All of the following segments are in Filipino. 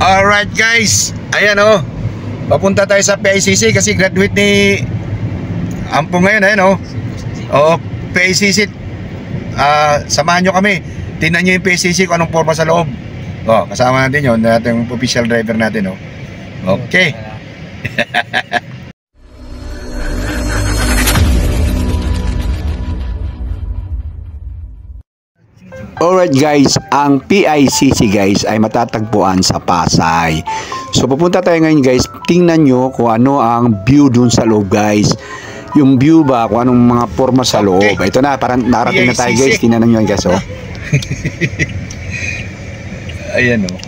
Alright guys, ayan oh. Papunta tayo sa PICC kasi graduate ni Ampo ngayon, ayan oh. Oo, PICC. Samahan nyo kami. Tingnan nyo yung PICC kung anong forma sa loob. Oh, kasama natin yun, yung official driver natin oh. Okay. Alright guys, ang PICC guys ay matatagpuan sa Pasay. So pupunta tayo ngayon guys, tingnan nyo kung ano ang view dun sa loob guys. Yung view ba, kung anong mga forma sa loob. Ito na, parang nakarating na tayo guys, tingnan nyo guys oh. Ayan oh.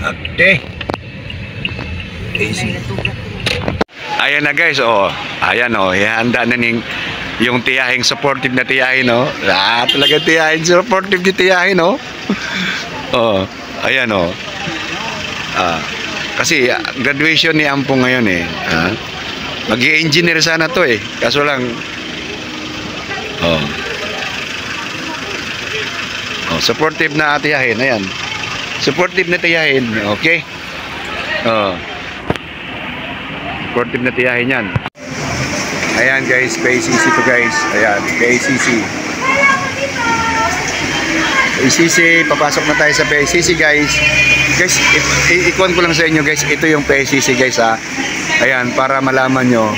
Okay. Ayan na guys oh. Ayan oh, ihanda na ning yung tiyahing supportive na tiyahin, no? Talaga tiyahin, supportive na tiyahin, no? Oh, ayan, oh. Kasi graduation ni Ampo ngayon, eh. Mag-i-engineer sana to, eh. Kaso lang, oh. Oh, supportive na tiyahin, ayan. Supportive na tiyahin, okay? Oh. Supportive na tiyahin yan. Ayan guys, PICC to guys. Ayan, PICC. PICC, papasok na tayo sa PICC guys. Guys, ikuan ko lang sa inyo guys, ito yung PICC guys ha. Ayan, para malaman nyo.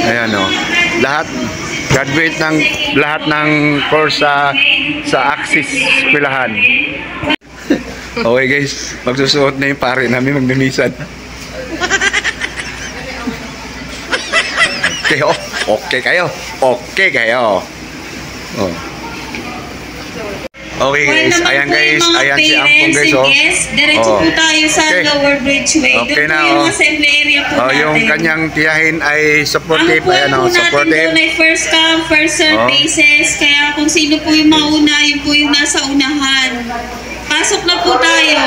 Ayan o. Lahat, graduate ng lahat ng course sa Axis Pilahan. Okay guys, magsusuot na yung pare namin magmimisan. Okay kayo. Okay kayo. Oh. Okay guys, ayan guys, ayan si Ampong guys oh. Diretso po tayo sa Lower Bridgeway. Okay na yung assembly area po natin. Yung kanyang tiyahin ay supportive, ayan oh, supportive. Doon ay first come, first serve basis. Kaya kung sino po yung mauna, yun po yung nasa unahan. Pasok na po tayo.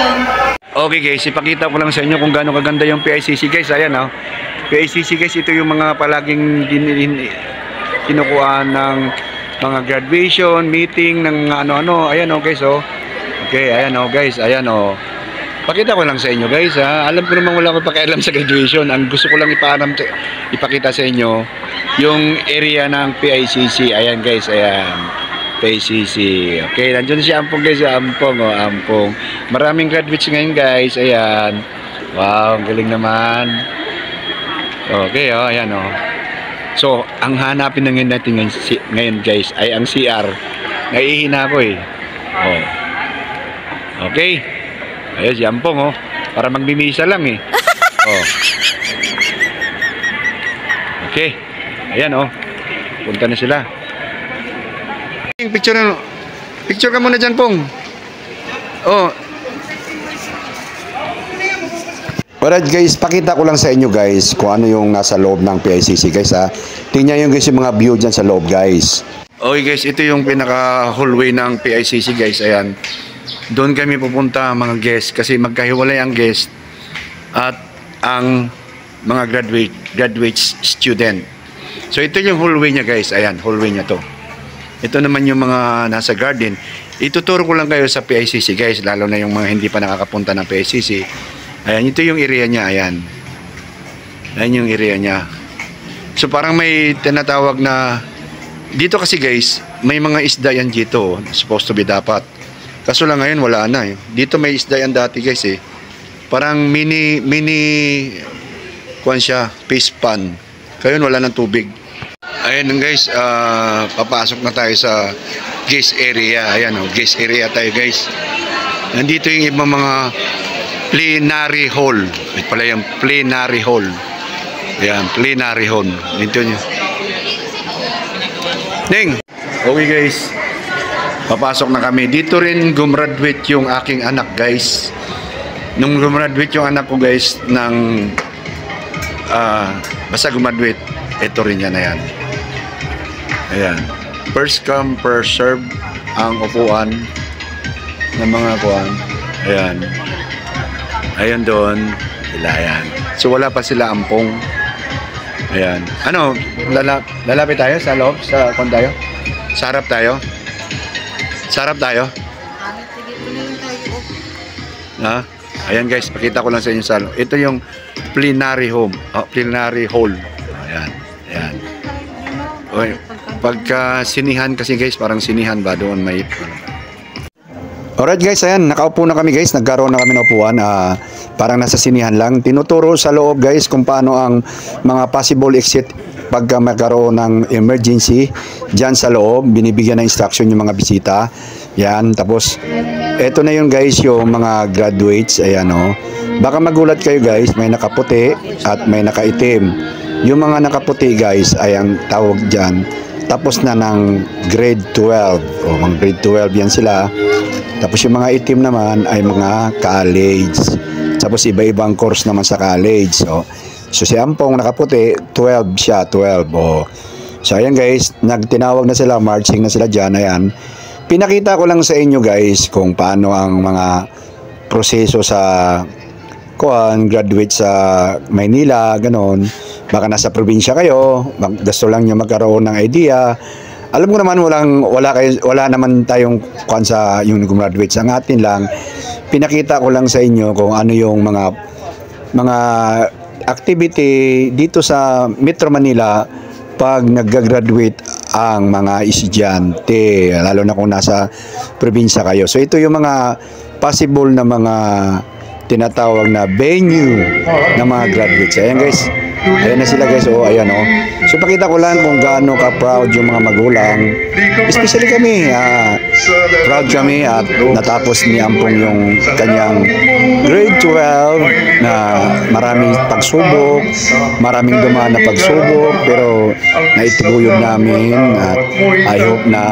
Okay guys, ipakita ko lang sa inyo kung gaano kaganda yung PICC guys, ayan oh. PICC guys, ito yung mga palaging kinukuha ng mga graduation, meeting, ng ano-ano. Ayan o guys o. Okay, ayan o guys, ayan o. Pakita ko lang sa inyo guys ha. Alam ko naman wala akong pakialam sa graduation. Ang gusto ko lang ipakita sa inyo yung area ng PICC. Ayan guys, ayan. PICC. Okay, nandiyan si Ampong guys. Ampong o, Ampong. Maraming graduates ngayon guys. Ayan. Wow, ang galing naman. Okay, oh, ayan oh. So, ang hanapin na natin ngayon guys ay ang CR. Naihina ako eh. Oh. Okay. Ayun si Ampong oh. Para magbimisa lang eh. Oh. Okay. Ayan oh. Punta na sila. Picture ka muna dyan, Pong. Oh. Alright guys, pakita ko lang sa inyo guys kung ano yung nasa loob ng PICC guys ha. Tingnan nyo guys yung mga view dyan sa loob guys. Okay guys, ito yung pinaka hallway ng PICC guys, ayan. Doon kami pupunta mga guest kasi magkahiwalay ang guest at ang mga graduate student. So ito yung hallway niya guys, ayan, hallway niya to. Ito naman yung mga nasa garden. Ituturo ko lang kayo sa PICC guys, lalo na yung mga hindi pa nakakapunta ng PICC. Ayan, ito yung area niya, ayan. Ayan yung area niya. So parang may tinatawag na, dito kasi guys, may mga isda yan dito, supposed to be dapat. Kaso lang ngayon wala na eh. Dito may isda yan dati guys eh. Parang mini, kuwan siya, fish pan. Ngayon wala ng tubig. Ayan guys, papasok na tayo sa guest area. Ayan o, guest area tayo guys. Nandito yung ibang mga plenary hall. Ito pala yung plenary hall. Ayan, plenary hall. Ito nyo. Ning! Okay guys. Papasok na kami. Dito rin gumraduate yung aking anak guys. Nung gumraduate yung anak ko guys ng basta gumraduate, ito rin yan na yan. Ayan. First come, first serve ang upuan ng mga kuwan. Ayan. Ayan doon, sila ayan. So wala pa sila Ampong. Ayan. Ano, lalapit tayo sa loob, sa kon tayo? Sa harap tayo? Sa harap tayo? Ha? Ayan guys, pakita ko lang sa inyo sa ito yung plenary home, plenary hall. Ayan, ayan. Okay. Pagka sinihan kasi guys, parang sinihan ba doon may. Alright guys, ayan, nakaupo na kami guys, nagkaroon na kami ng upuan, parang nasa sinihan lang. Tinuturo sa loob guys kung paano ang mga possible exit pagka magkaroon ng emergency dyan sa loob. Binibigyan ng instruction yung mga bisita. Yan, tapos eto na yun guys, yung mga graduates, ayan o. Baka magulat kayo guys, may nakaputi at may nakaitim. Yung mga nakaputi guys ay ang tawag dyan, tapos na ng grade 12. O, mga grade 12 yan sila. Tapos yung mga itim naman ay mga college. Tapos iba-ibang course naman sa college. So si Ampong nakaputi, 12 siya, 12. O. So ayan guys, nagtinawag na sila, marching na sila dyan. Ayan. Pinakita ko lang sa inyo guys kung paano ang mga proseso sa graduate sa Maynila, ganon. Baka nasa probinsya kayo, gusto lang nyo magkaroon ng idea. Alam ko naman wala naman tayong sa yung graduate. Ang atin lang, pinakita ko lang sa inyo kung ano yung mga activity dito sa Metro Manila pag nag-graduate ang mga estudyante, lalo na kung nasa probinsya kayo. So ito yung mga possible na mga tinatawag na venue ng mga graduates. Ayan guys. Ayan na sila guys, ayan So pakita ko lang kung gaano ka-proud yung mga magulang. Especially kami, proud kami at natapos ni Ampong yung kanyang grade 12 na maraming pagsubok, maraming dumaan na pagsubok, pero naituguyod namin at I hope na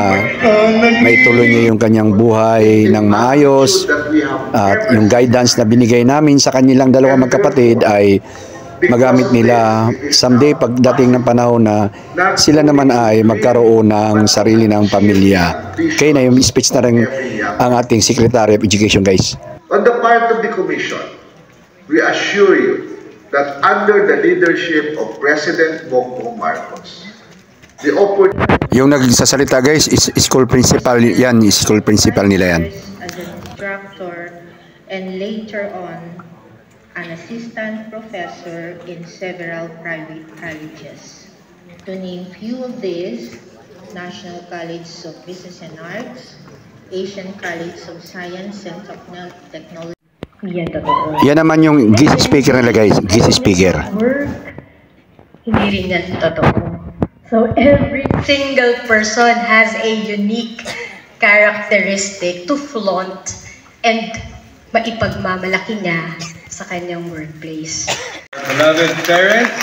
maituloy niya yung kanyang buhay ng maayos at yung guidance na binigay namin sa kanilang dalawang magkapatid ay magamit nila someday pagdating ng panahon na sila naman ay magkaroon ng sarili ng pamilya. Okay na yung speech na rin ang ating Secretary of Education guys. On the part of the Commission, we assure you that under the leadership of President Bongbong Marcos, the opportunity... Yung nagsasalita guys, is school principal yan, school principal nila yan. As an instructor and later on an assistant professor in several private colleges. To name few of these, National College of Business and Arts, Asian College of Science and Technology. Yan totoo. Yan naman yung guest speaker nila guys, guest speaker. Work, hindi rin yan totoo. So every single person has a unique characteristic to flaunt and maipagmamalaki niya sa kanyang workplace. Beloved parents,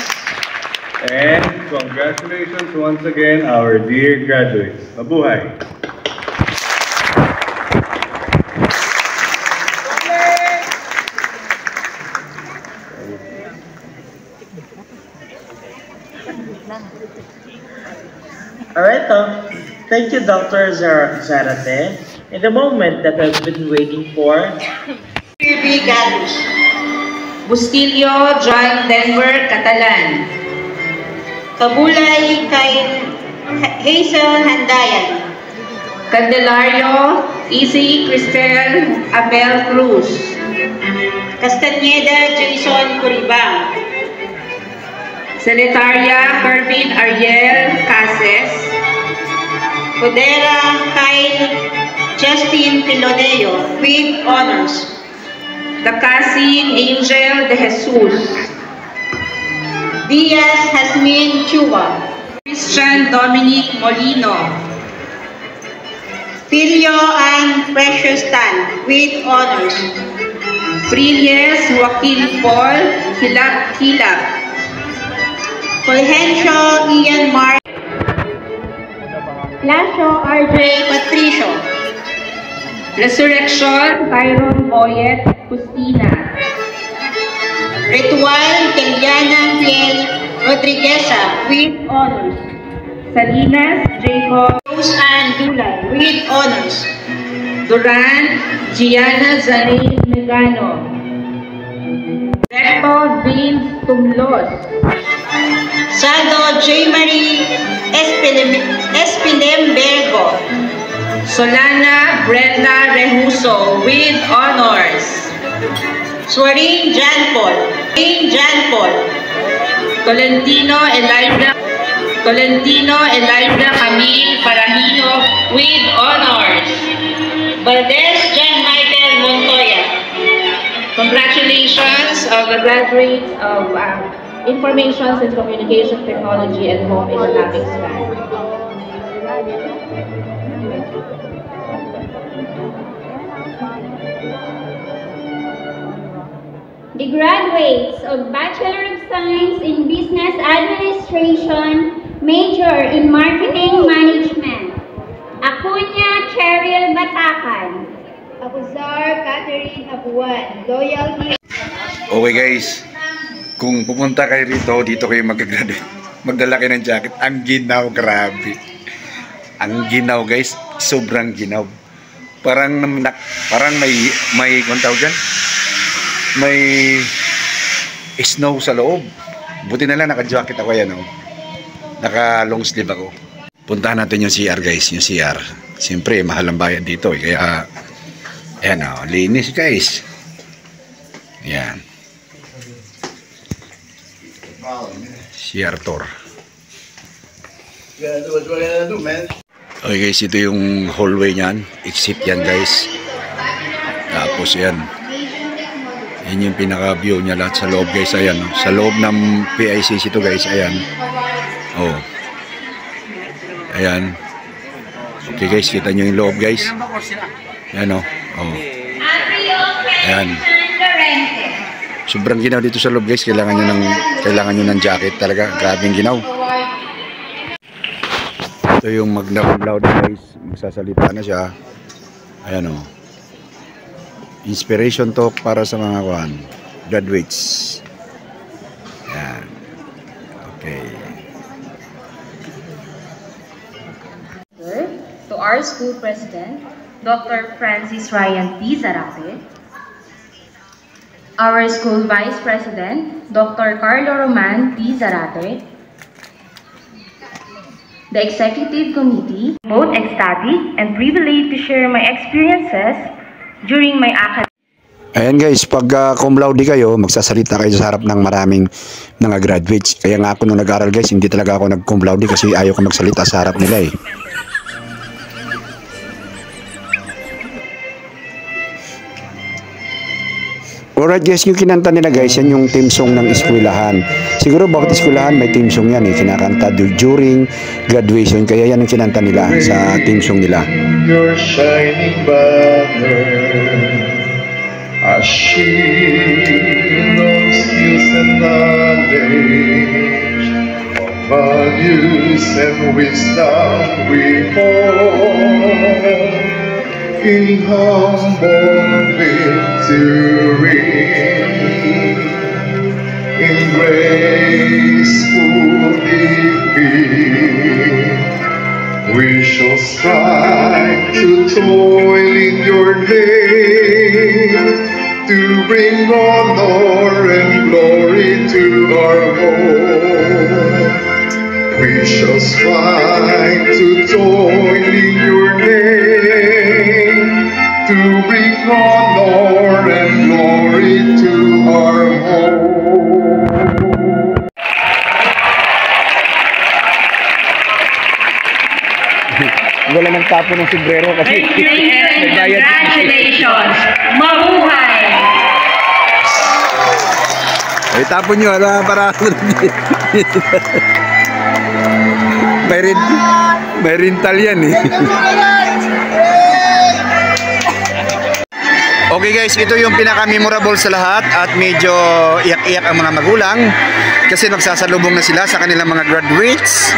and congratulations once again our dear graduates. Mabuhay! Alright, thank you, Dr. Zarate. In the moment that I've been waiting for, Brigados, Bustillo, John Denver, Catalan, Kabulay, kay Hazel Handayan, Candelario, Easy Cristel, Abel Cruz, Castañeda, Jason Curibang, Secretaria Kervin Ariel Cases, Codera, Kyle Justin Piloneo, with honors. Dacasin Angel de Jesus, Diaz Hasmin Chua, Christian Dominic Molino, Filio Ann Precious Tan, with honors. Brilles Joaquin Paul Hilap, Fulgencio Ian Mark, Lasho RJ Patricio, Resurrection Byron Boyet Justina, Ritual Keliana Fiel Rodrigueza, with honors. Salinas Jacob Rose Ann Dulay, with honors. Duran Gianna Zarin Megano, Recto Vince Tumlos, Sado J. Marie Espinembergo, Solana Brenda Rehuso, with honors. Suaring Jan Paul. Tolentino Elijah Camille Parahino with honors. Valdez Jan Michael Montoya. Congratulations of the graduates of Information and Communication Technology and Home Economics Bank. The graduates of Bachelor of Science in Business Administration, major in Marketing Management. Acuña Cheryl Batacan. Abuzar Catherine Abuan. Loyalty. Okay guys, kung pupunta kayo rito, dito kayo mag-graduate. Magdala kayo ng jacket. Ang ginaw, grabe. Ang ginaw guys, sobrang ginaw. Parang may kung tawag dyan, may snow sa loob. Buti na lang naka-jacket ako yan, oh. Naka-long sleeve ako. Puntahan natin yung CR guys, yung CR. Siyempre, mahal ang bayad dito, eh. Kaya, ayan, oh, linis guys. Ayan. CR tour. Okay guys, ito yung hallway niyan. Exit yan guys. Tapos yan. Yan yung pinaka-view niya lahat sa loob guys. Ayan. Sa loob ng PICC ito guys. Ayan. Oh. Ayan. Okay guys, kita nyo yung loob guys. Ayan oh. Oh. Ayan. Sobrang ginaw dito sa loob guys. Kailangan nyo ng jacket talaga. Grabing ginaw. Ito yung magna cum laude guys. Magsasalita na siya. Ayan o. Inspiration talk para sa mga graduates. Ayan. Okay. To our school president, Dr. Francis Ryan T. Zarate. Our school vice president, Dr. Carlo Roman T. Zarate. The executive committee, both ecstatic and privileged to share my experiences during my academic. Ayan guys, pag cum laude kayo, magsasalita kayo sa harap ng maraming mga graduates. Kaya nga ako nung nag-aral guys, hindi talaga ako nag-cum laude kasi ayaw ko magsalita sa harap nila eh. Alright guys, yung kinanta nila guys, yan yung team song ng eskwelahan. Siguro bawat eskwelahan may team song yan eh, kinakanta during graduation. Kaya yan yung kinanta nila sa team song nila. Your shining banner, a shield of skills and knowledge, of values and wisdom we hold. In humble victory, in graceful defeat, we shall strive to toil in your name, to bring honor and glory to our home. We shall strive to toil in your name, to bring honor and glory to our home. Wala nang tapo ng sombrero kasi Congratulations! Mabuhay! ay tapon nyo, para may rental yan eh. Okay guys, ito yung pinaka-memorable sa lahat at medyo iyak-iyak ang mga magulang kasi magsasalubong na sila sa kanilang mga graduates.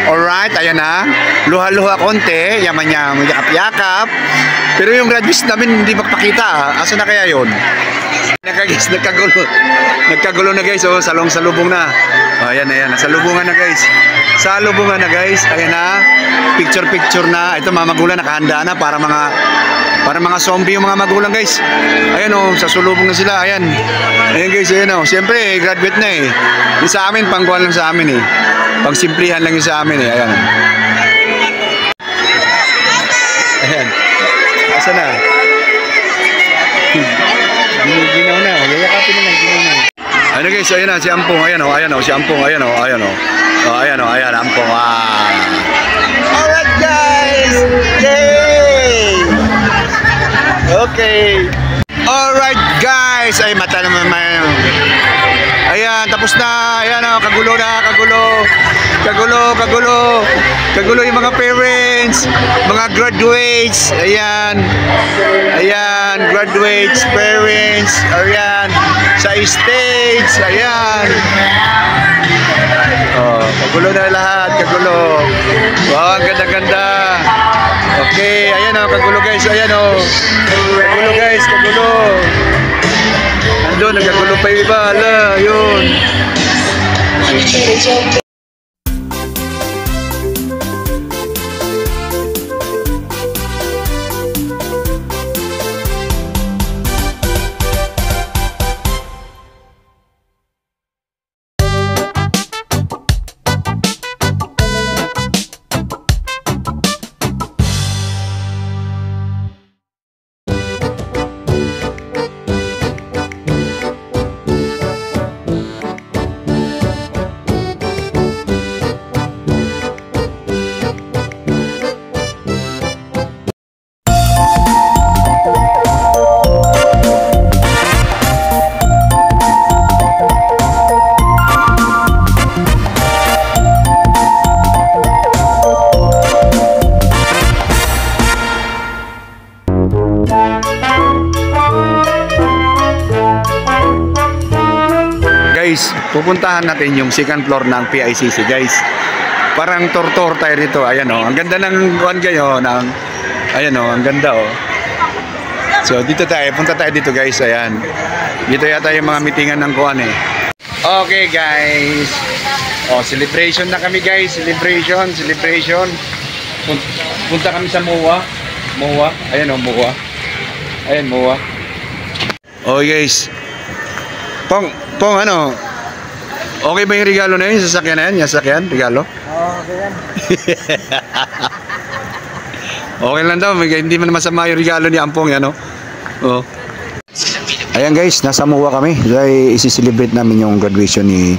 Alright, ayan na. Luha-luha konti, yaman-yaman, yakap-yakap. Pero yung graduates namin hindi magpakita. Asa na kaya yun? Guys, nagkagulo na guys, oh, salubong na. Oh, ayan, salubungan na guys. Salubungan na guys, ayan na. Picture na. Ito mga magulang nakahanda na para mga zombie yung mga magulang guys. Ayan oh, sasulubong na sila. Ayan. Ayan guys, ayan oh. Siyempre, graduate na eh. Yung sa amin, pangkuhan lang sa amin eh. Pangsimplihan lang yung sa amin eh. Ayan. Ayan. Asa na? ginaw na. Yayakapin na, ginaw na. Ano guys, ayan na, si Ampong. Ayan o, si Ampong. Ayan o. Ayan, Ampong. Alright guys! Yay! Okay. Alright guys! Ay, mata naman. Ayan, tapos na. Ayan o, kagulo na, Kagulo yung mga parents, mga graduates. Ayan, graduates, parents. Ayan, sa stage. Ayan. Oh, kagulo na lahat, Wow, ang ganda-ganda. Okay, ayan o, kagulo guys. Ayan o. Kagulo. Andun, nagkagulo pa yung iba. Ala, yun. Guys, pupuntahan natin yung second floor ng PICC guys. Parang tour tayo rito. Ayan o, ang ganda ng kuwan kayo. Ayan o, ang ganda o. So dito tayo, punta tayo dito guys. Ayan. Dito yata yung mga meetingan ng kuwan eh. Okay guys. O, celebration na kami guys. Celebration. Punta kami sa MOA. Ayan o, MOA. Ayan, MOA. Okay guys. Pong, ano? Okay ba yung regalo na yun? Sasakyan na yan? Yung sasakyan? Regalo? Oo, okay yan. Okay lang daw. Hindi man masama yung regalo ni Ampong yan, no? Oh. Ayan guys, nasa MOA kami. Dahil isi-celebrate namin yung graduation ni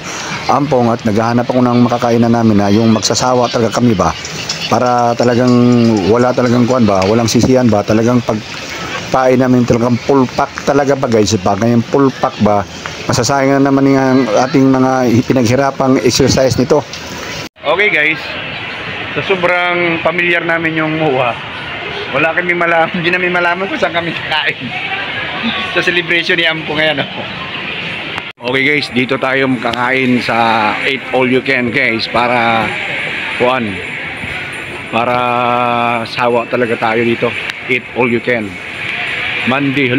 Ampong at naghahanap ako ng makakainan namin na yung magsasawa talaga kami ba? Para talagang wala talagang kuwan ba? Walang sisiyan ba? Talagang pagpain namin talagang full pack talaga ba guys? Pag yung full pack ba? Masasayang na naman yung ating mga pinaghirapang exercise nito. Okay guys, sa sobrang familiar namin yung MOA, wala kami malaman, hindi namin malaman kung saan kami kakain. Sa celebration ni Ampo ngayon. Okay guys, dito tayo kakain sa 8 all you can guys, para sawa talaga tayo dito. 8 all you can. Monday,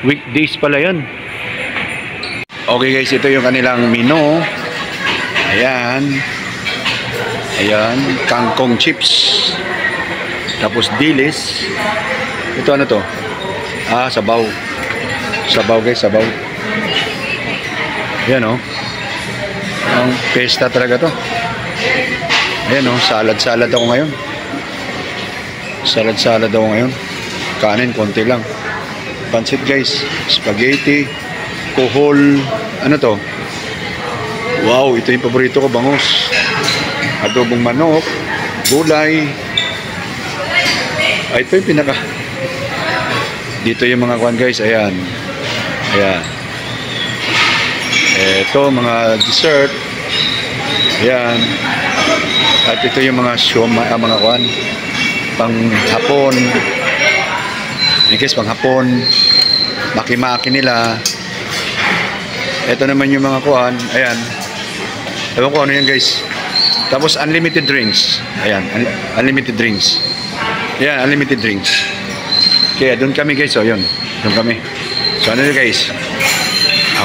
weekdays pala yan. Okay guys, ito yung kanilang menu. Ayan, kangkong chips. Tapos dilis. Ito ano to? Sabaw. Sabaw guys, sabaw. Ayan o. Ang pesta talaga to. Ayan o, salad ako ngayon. Salad ako ngayon. Kanin, konti lang. Pansit guys, spaghetti, kohol, ano to? Wow, ito yung paborito ko, bangus. Adobong manok, gulay. Ito yung pinaka. Dito yung mga kwan guys, ayan. Ito, mga dessert. Ayan. At ito yung mga mga kwan. Pang hapon. Ayan guys, pang hapon. Maki-maki nila. Ito naman yung mga kuhan. Ayan. Ewan ko ano yan guys. Tapos unlimited drinks. Ayan. Unlimited drinks. Ayan. Unlimited drinks. Kaya doon kami guys. O yun. Doon kami. So ano yun guys.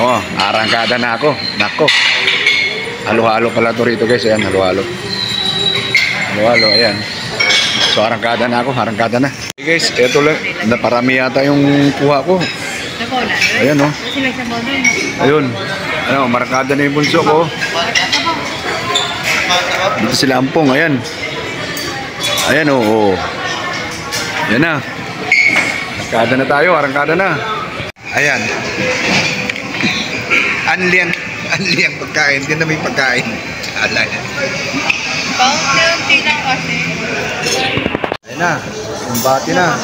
Ako. Arangkada na ako. Nako. Halo-halo pala to rito guys. Ayan. Halo-halo. Halo-halo. Ayan. So arangkada na ako. Arangkada na. Okay guys. Ito lang. Naparami yata yung kuha ko. Ayan o. Ayun. Ano, markada na yung bunso ko. Dito sila Ampong. Ayan. Ayan o. Ayan na. Arangkada na tayo. Arangkada na. Ayan. Anli ang pagkain. Hindi na may pagkain. Alay. Paunti-unti lang kasi. Ayan na. Kumbati na.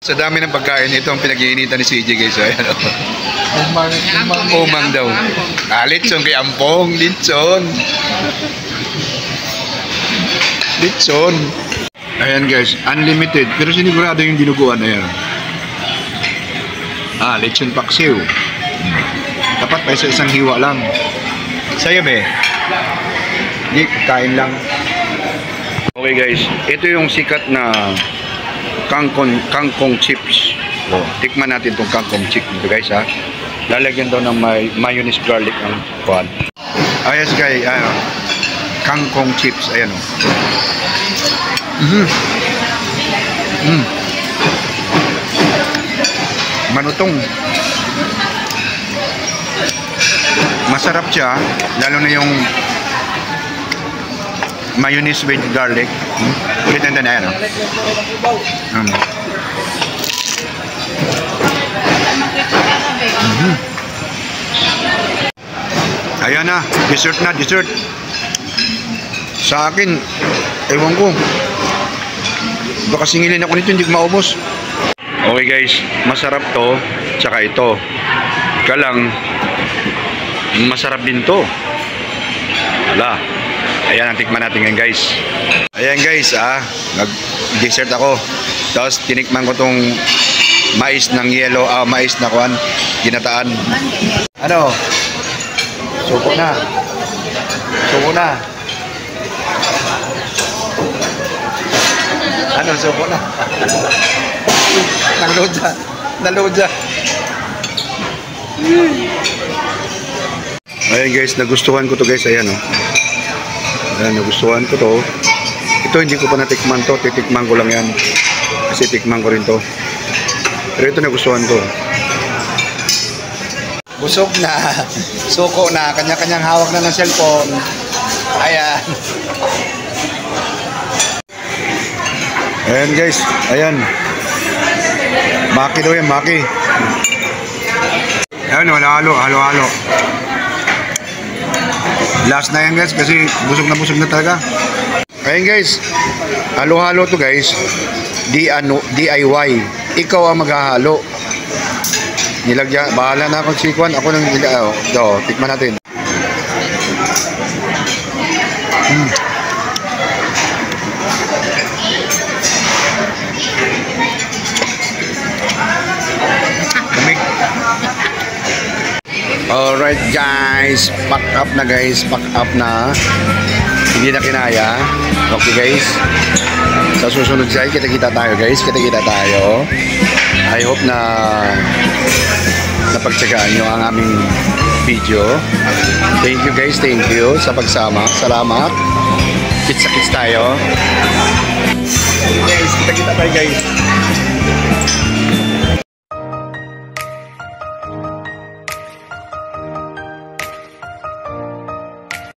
Sa dami ng pagkain, ito ang pinag-iinitan ni CJ guys. Ayan, umang daw. Litson kay Ampong. Litson. Ayan guys, unlimited. Pero sinigurado yung dinuguan. Ayan. Litson paksiw. Dapat pa isang hiwa lang. Sa'yo be? Hindi, kain lang. Okay guys, ito yung sikat na kangkong chips. Tikman natin itong kangkong chips nito guys ha. Lalagyan daw ng mayonnaise garlic ang kuhan. Ayos guys, kangkong chips. Ayan o. Manutong. Masarap siya, lalo na yung mayonnaise with garlic. Kita na yan. Ayan na, dessert na, dessert. Sa akin, ewan ko. Baka singilin ako nito, hindi ko maubos. Okay guys, masarap to, tsaka ito. Kalang, masarap din to. Wala. Ayan, ang tikman natin ngayon guys. Ayan guys, nag-dessert ako. Tapos tinikman ko tong mais ng yellow, mais na kuhan, ginataan. Ano? Suko na. Suko na. Ano, suko na. Naload siya. Naload siya. Ayan guys, nagustuhan ko to guys. Ayan o. Ayan, nagustuhan ko to. Ito hindi ko pa natikman to. Titikman ko lang yan. Kasi tikman ko rin to. Pero ito nagustuhan ko. Busog na. Suko na. Kanya-kanyang hawak na ng cellphone. Ayan. Ayan guys. Ayan. Maki daw yan. Maki. Ayan. Halo-halo. Halo-halo. Last na yan guys kasi busog na talaga. Ayan guys, halo-halo to guys. DIY. Ikaw ang maghahalo. Nilagyan, bahala na akong sikwan. Ako nang tikman natin. Lamig. Alright guys, pack up na guys, pack up na. Hindi na kinaya. Okay guys. Sa susunod guys, kita-kita tayo guys, kita-kita tayo. I hope na napagtsagaan nyo ang aming video. Thank you guys, thank you sa pagsama. Salamat. Kits-kits tayo. Guys, kita-kita tayo guys.